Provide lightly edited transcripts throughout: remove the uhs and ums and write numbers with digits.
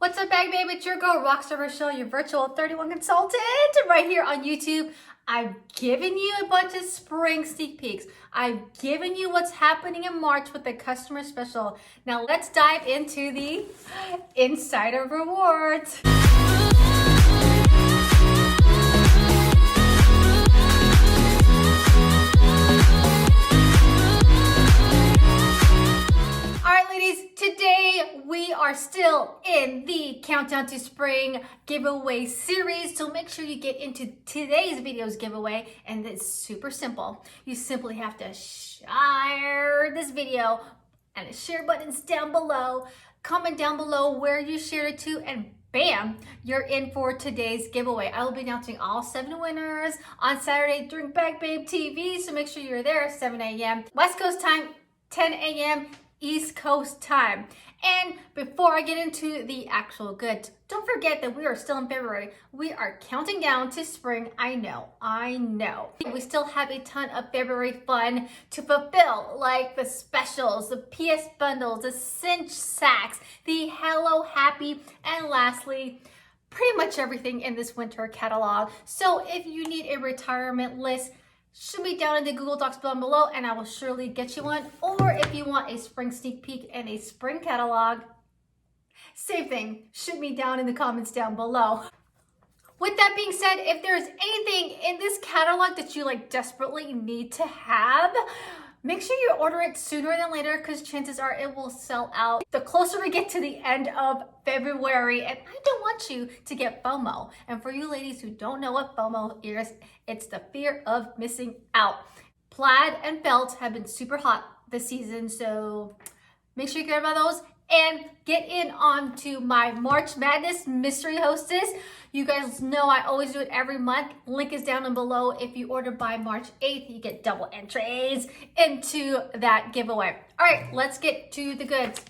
What's up, bag babe? It's your girl, Rockstar Rochelle, your virtual 31 consultant, right here on YouTube. I've given you a bunch of spring sneak peeks. I've given you what's happening in March with the customer special. Now let's dive into the insider rewards. Today we are still in the Countdown to Spring giveaway series, so make sure you get into today's video's giveaway, and it's super simple. You simply have to share this video, and the share button's down below. Comment down below where you shared it to, and bam, you're in for today's giveaway. I will be announcing all 7 winners on Saturday during Bag Babe TV, so make sure you're there at 7 a.m. West Coast time, 10 a.m. East Coast time. And before I get into the actual goods, don't forget that we are still in February. We are counting down to spring. I know. We still have a ton of February fun to fulfill, like the specials, the PS bundles, the cinch sacks, the Hello Happy, and lastly, pretty much everything in this winter catalog. So if you need a retirement list, should be down in the Google Docs down below, and I will surely get you one. Or if you want a spring sneak peek and a spring catalog, same thing, shoot me down in the comments down below. With that being said, if there's anything in this catalog that you desperately need to have, make sure you order it sooner than later, because chances are it will sell out the closer we get to the end of February. And I don't want you to get FOMO. And for you ladies who don't know what FOMO is, it's the fear of missing out. Plaid and felt have been super hot this season, so make sure you get about those and get in on to my March Madness Mystery Hostess. You guys know I always do it every month. Link is down below. If you order by March 8th, you get double entries into that giveaway. All right, let's get to the goods.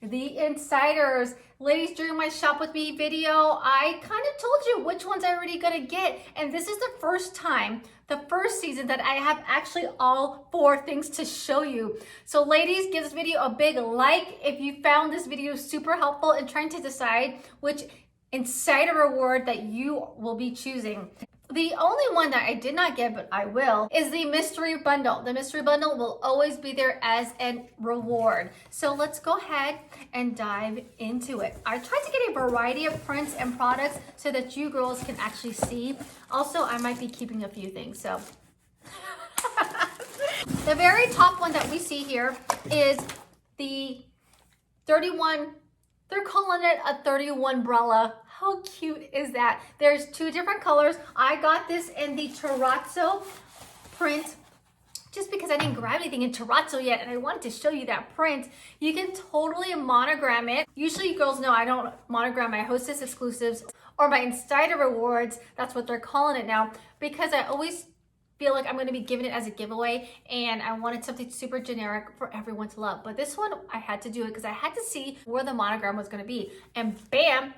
The insiders. Ladies, during my shop with me video, I kind of told you which ones I'm already gonna get. And this is the first time, the first season, that I have actually all 4 things to show you. So ladies, give this video a big like if you found this video super helpful in trying to decide which insider reward that you will be choosing. The only one that I did not get, but I will, is the mystery bundle. The mystery bundle will always be there as a reward. So let's go ahead and dive into it. I tried to get a variety of prints and products so that you girls can actually see. Also, I might be keeping a few things, so. The very top one that we see here is the 31, they're calling it a 30 Onebrella. How cute is that? There's 2 different colors. I got this in the terrazzo print just because I didn't grab anything in terrazzo yet, and I wanted to show you that print. You can totally monogram it. Usually you girls know I don't monogram my Hostess Exclusives or my Insider Rewards. That's what they're calling it now, because I always feel like I'm going to be giving it as a giveaway, and I wanted something super generic for everyone to love. But this one, I had to do it because I had to see where the monogram was going to be. And bam,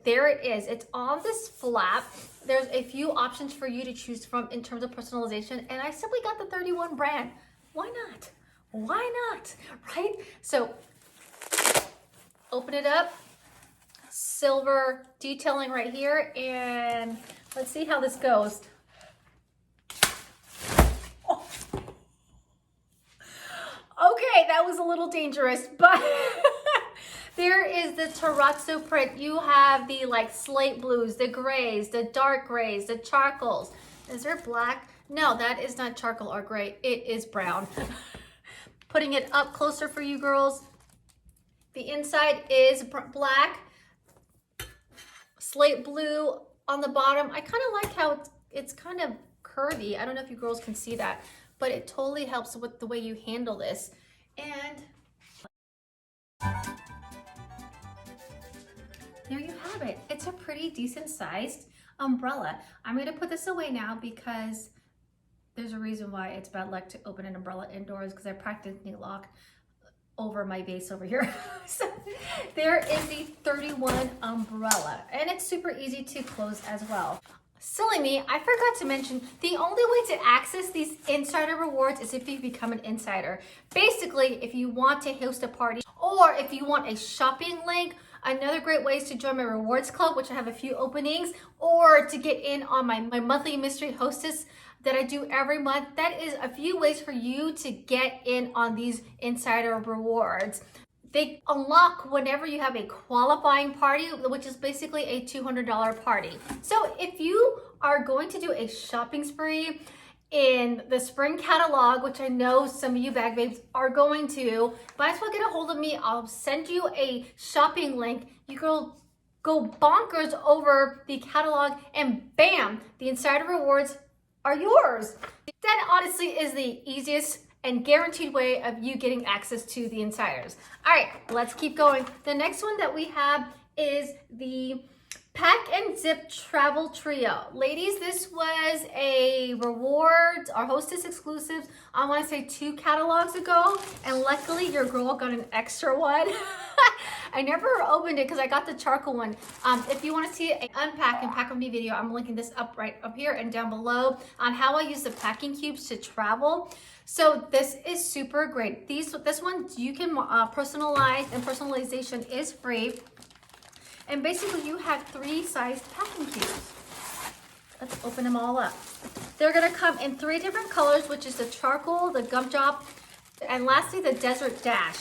there it is. It's on this flap. There's a few options for you to choose from in terms of personalization, and I simply got the 31 brand. Why not? Why not? Right? So open it up. Silver detailing right here, and let's see how this goes. Oh. Okay, that was a little dangerous, but there is the terrazzo print. You have the slate blues, the grays, the dark grays, the charcoals. Is there black? No, that is not charcoal or gray. It is brown. Putting it up closer for you girls. The inside is black, slate blue on the bottom. I kind of like how it's kind of curvy. I don't know if you girls can see that, but it totally helps with the way you handle this. And there you have it. It's a pretty decent sized umbrella. I'm going to put this away now because there's a reason why it's bad luck to open an umbrella indoors, because I practically lock over my vase over here. So there is the 31 umbrella, and it's super easy to close as well. Silly me, I forgot to mention, the only way to access these insider rewards is if you become an insider. Basically, if you want to host a party, or if you want a shopping link, Another great way is to join my rewards club, which I have a few openings, or to get in on my monthly mystery hostess that I do every month. That is a few ways for you to get in on these insider rewards. They unlock whenever you have a qualifying party, which is basically a $200 party. So if you are going to do a shopping spree in the spring catalog, which I know some of you bag babes are going to, might as well get a hold of me. I'll send you a shopping link. You go bonkers over the catalog and bam, the insider rewards are yours. That honestly is the easiest and guaranteed way of you getting access to the insiders. All right, let's keep going. The next one that we have is the Pack and Zip Travel Trio. Ladies, this was a rewards or Hostess Exclusives, I want to say 2 catalogs ago, and luckily your girl got an extra one. I never opened it because I got the charcoal one. If you want to see an unpack and pack with me video, I'm linking this up right up here and down below on how I use the packing cubes to travel. So this is super great. This one you can personalize, and personalization is free. And basically you have 3 sized packing cubes. Let's open them all up. They're gonna come in 3 different colors, which is the charcoal, the gumdrop, and lastly the desert dash.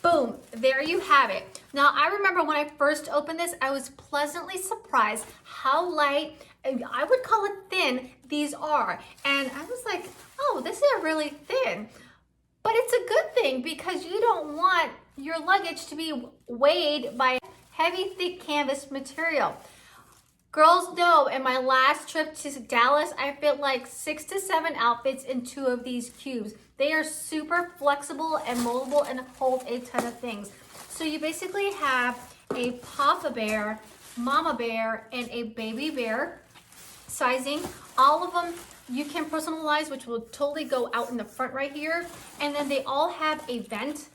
Boom, there you have it. Now I remember when I first opened this, I was pleasantly surprised how light, I would call it thin, these are. And I was like, oh, this is really thin. But it's a good thing because you don't want your luggage to be weighed by heavy, thick canvas material. Girls know in my last trip to Dallas, I fit like 6 to 7 outfits in 2 of these cubes. They are super flexible and moldable and hold a ton of things. So you basically have a Papa Bear, Mama Bear, and a Baby Bear sizing. All of them you can personalize, which will totally go out in the front right here. And then they all have a vent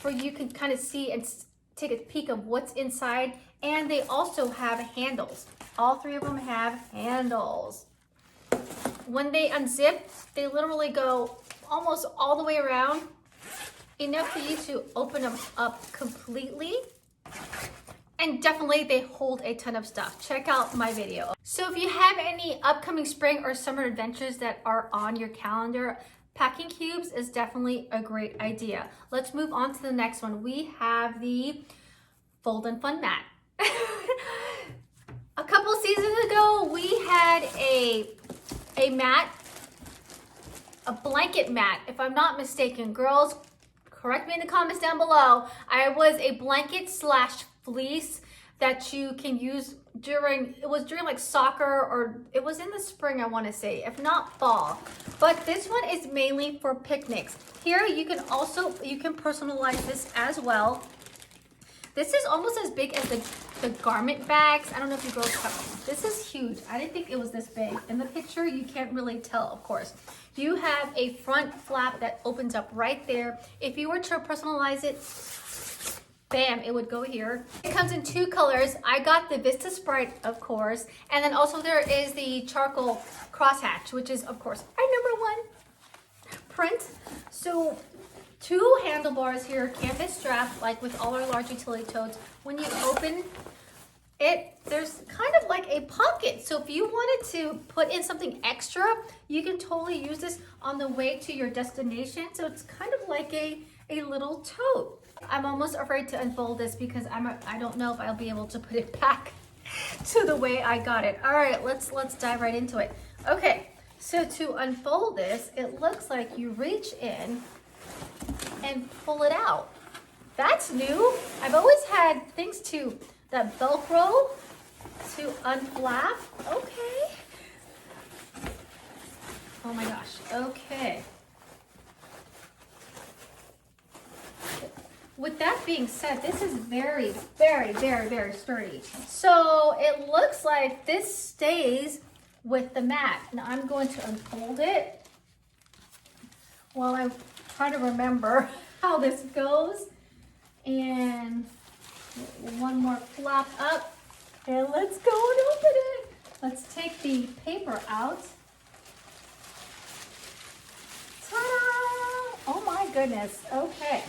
where you can kind of see and take a peek of what's inside. And they also have handles. All 3 of them have handles. When they unzip, they literally go almost all the way around, enough for you to open them up completely. And definitely they hold a ton of stuff. Check out my video. So if you have any upcoming spring or summer adventures that are on your calendar, packing cubes is definitely a great idea. Let's move on to the next one. We have the Fold and Fun mat. A couple seasons ago, we had a mat, a blanket mat, if I'm not mistaken. Girls, correct me in the comments down below. I was a blanket slash fleece that you can use during like soccer, or it was in the spring, I want to say, if not fall. But this one is mainly for picnics. Here you can personalize this as well. This is almost as big as the garment bags. I don't know if you girls have, this is huge. I didn't think it was this big. In the picture, you can't really tell, of course. You have a front flap that opens up right there. If you were to personalize it, bam, it would go here. It comes in 2 colors. I got the Vista Sprite, of course. And then also there is the charcoal crosshatch, which is, of course, our #1 print. So 2 handlebars here, canvas strap, like with all our large utility totes. When you open it, there's kind of like a pocket. So if you wanted to put in something extra, you can totally use this on the way to your destination. So it's kind of like a little tote. I'm almost afraid to unfold this because I don't know if I'll be able to put it back to the way I got it. All right, let's dive right into it. Okay, so to unfold this, it looks like you reach in and pull it out. That's new. I've always had things that Velcro to unflap. Okay. Oh my gosh. Okay. With that being said, this is very, very, very, very sturdy. So it looks like this stays with the mat. Now I'm going to unfold it while I try to remember how this goes. And one more flap up. And let's go and open it. Let's take the paper out. Ta-da! Oh my goodness. Okay.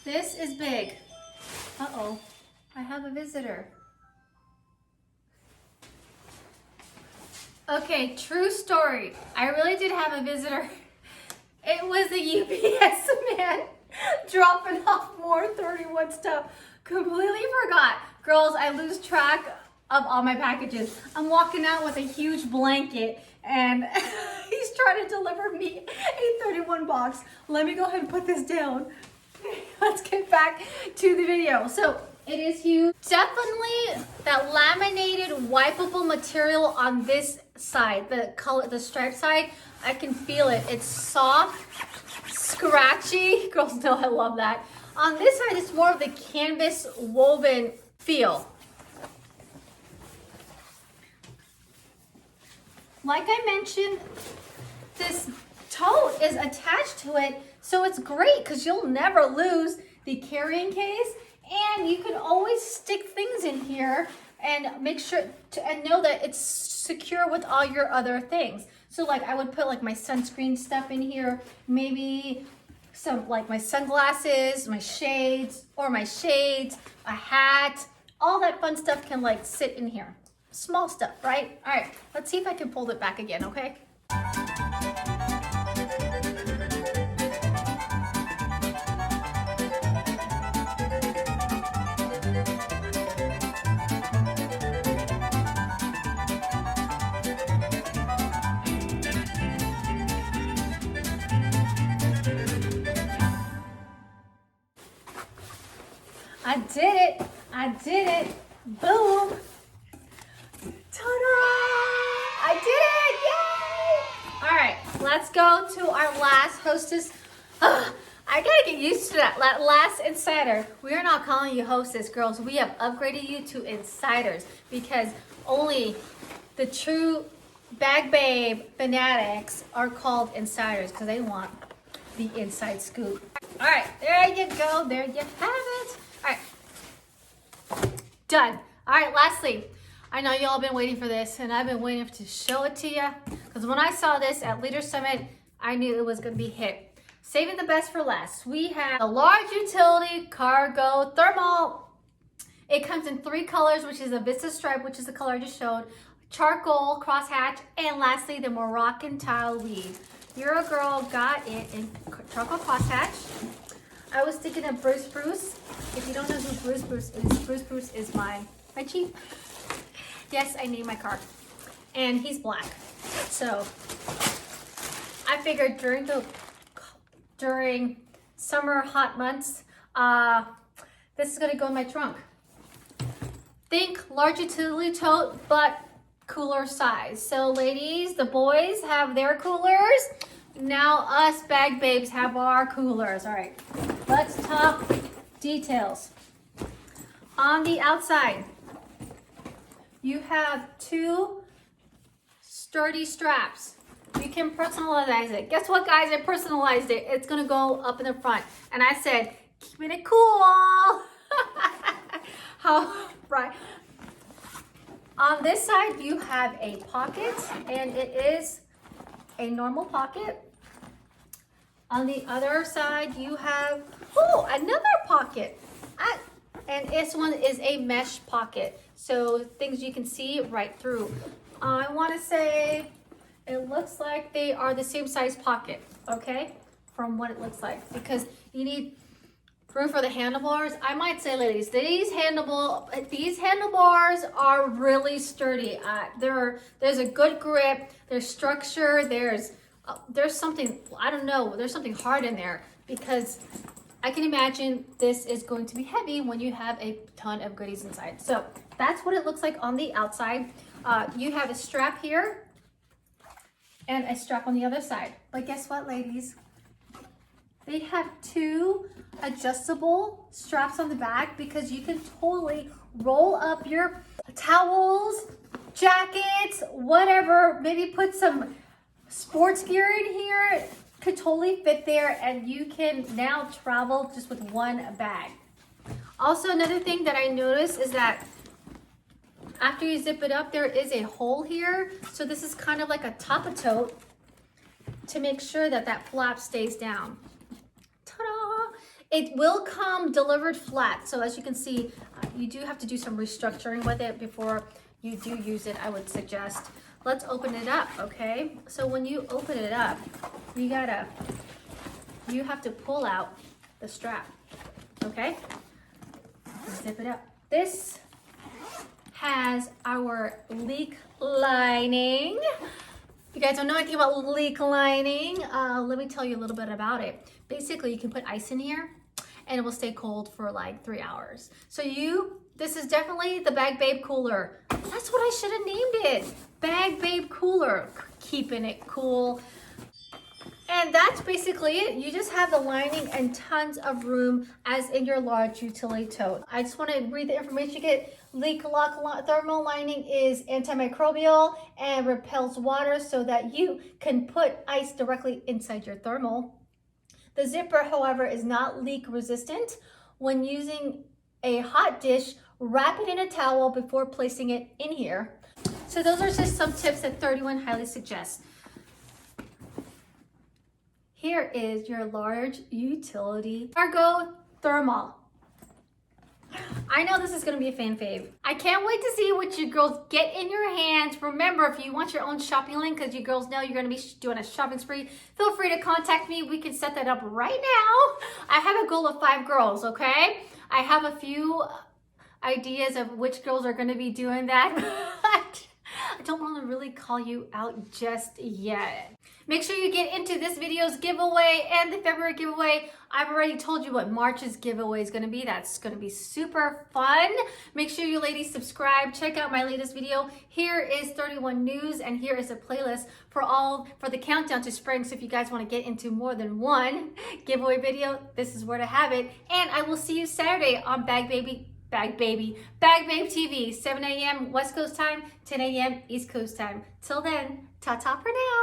This is big. Uh-oh, I have a visitor. Okay, true story. I really did have a visitor. It was a UPS man dropping off more 31 stuff. Completely forgot. Girls, I lose track of all my packages. I'm walking out with a huge blanket and he's trying to deliver me a 31 box. Let me go ahead and put this down. Let's get back to the video. So it is huge. Definitely that laminated wipeable material on this side, the striped side, I can feel it. It's soft, scratchy. Girls know I love that. On this side, it's more of the canvas woven feel. Like I mentioned, this tote is attached to it, so it's great because you'll never lose the carrying case, and you can always stick things in here and make sure and know that it's secure with all your other things. So like I would put like my sunscreen stuff in here, maybe some like my sunglasses, my shades, a hat, all that fun stuff can like sit in here. Small stuff, right? All right, let's see if I can fold it back again, okay? I did it, boom. Ta-da! I did it, yay! All right, let's go to our last hostess. I gotta get used to that last insider. We are not calling you hostess, girls. We have upgraded you to insiders because only the true bag babe fanatics are called insiders because they want the inside scoop. All right, there you go, there you have it. All right. Done. All right, lastly, I know y'all been waiting for this and I've been waiting to show it to you because when I saw this at Leader Summit, I knew it was gonna be hit. Saving the best for last. We have a large utility cargo thermal. It comes in 3 colors, which is a Vista stripe, which is the color I just showed, charcoal, crosshatch, and lastly, the Moroccan tile weave. Your girl got it in charcoal crosshatch. I was thinking of Bruce. If you don't know who Bruce is my chief. Yes, I named my car. And he's black. So I figured during summer hot months, this is gonna go in my trunk. Think large utility tote, but cooler size. So ladies, the boys have their coolers. Now us bag babes have our coolers. All right, let's talk details. On the outside, you have 2 sturdy straps. You can personalize it. Guess what, guys? I personalized it. It's gonna go up in the front. And I said, keeping it cool. How, right. On this side, you have a pocket, and it is a normal pocket. On the other side, you have, another pocket. And this one is a mesh pocket. So things you can see right through. I wanna say, it looks like they are the same size pocket, okay? From what it looks like, because you need room for the handlebars. I might say, ladies, these handlebars are really sturdy. There's a good grip, there's structure, there's something, I don't know, there's something hard in there because I can imagine this is going to be heavy when you have a ton of goodies inside. So that's what it looks like on the outside. You have a strap here and a strap on the other side. But guess what, ladies? They have 2 adjustable straps on the back because you can totally roll up your towels, jackets, whatever. Maybe put some sports gear in here. Could totally fit there, and you can now travel just with 1 bag. Also, another thing that I noticed is that after you zip it up, there is a hole here. So this is kind of like a top-a tote to make sure that that flap stays down. Ta-da! It will come delivered flat. So as you can see, you do have to do some restructuring with it before you do use it, I would suggest. Let's open it up, okay? So when you open it up, you have to pull out the strap, okay? Zip it up. This has our leak lining. If you guys don't know anything about leak lining, let me tell you a little bit about it. Basically, you can put ice in here and it will stay cold for like 3 hours. So this is definitely the Bag Babe Cooler. That's what I should have named it. Bag Babe Cooler, keeping it cool. And that's basically it. You just have the lining and tons of room as in your large utility tote. I just want to read the information you get. Leak lock thermal lining is antimicrobial and repels water so that you can put ice directly inside your thermal. The zipper, however, is not leak resistant. When using a hot dish, wrap it in a towel before placing it in here. So those are just some tips that 31 highly suggests. Here is your large utility cargo thermal. I know this is gonna be a fan fave. I can't wait to see what you girls get in your hands. Remember, if you want your own shopping link, because you girls know you're gonna be doing a shopping spree, feel free to contact me. We can set that up right now. I have a goal of 5 girls, okay? I have a few ideas of which girls are gonna be doing that. I don't want to really call you out just yet. Make sure you get into this video's giveaway and the February giveaway. I've already told you what March's giveaway is going to be. That's going to be super fun. Make sure you ladies subscribe. Check out my latest video. Here is 31 News, and here is a playlist for the countdown to spring. So if you guys want to get into more than one giveaway video, this is where to have it. And I will see you Saturday on Bag Babe TV, 7 a.m. West Coast time, 10 a.m. East Coast time. Till then, ta-ta for now.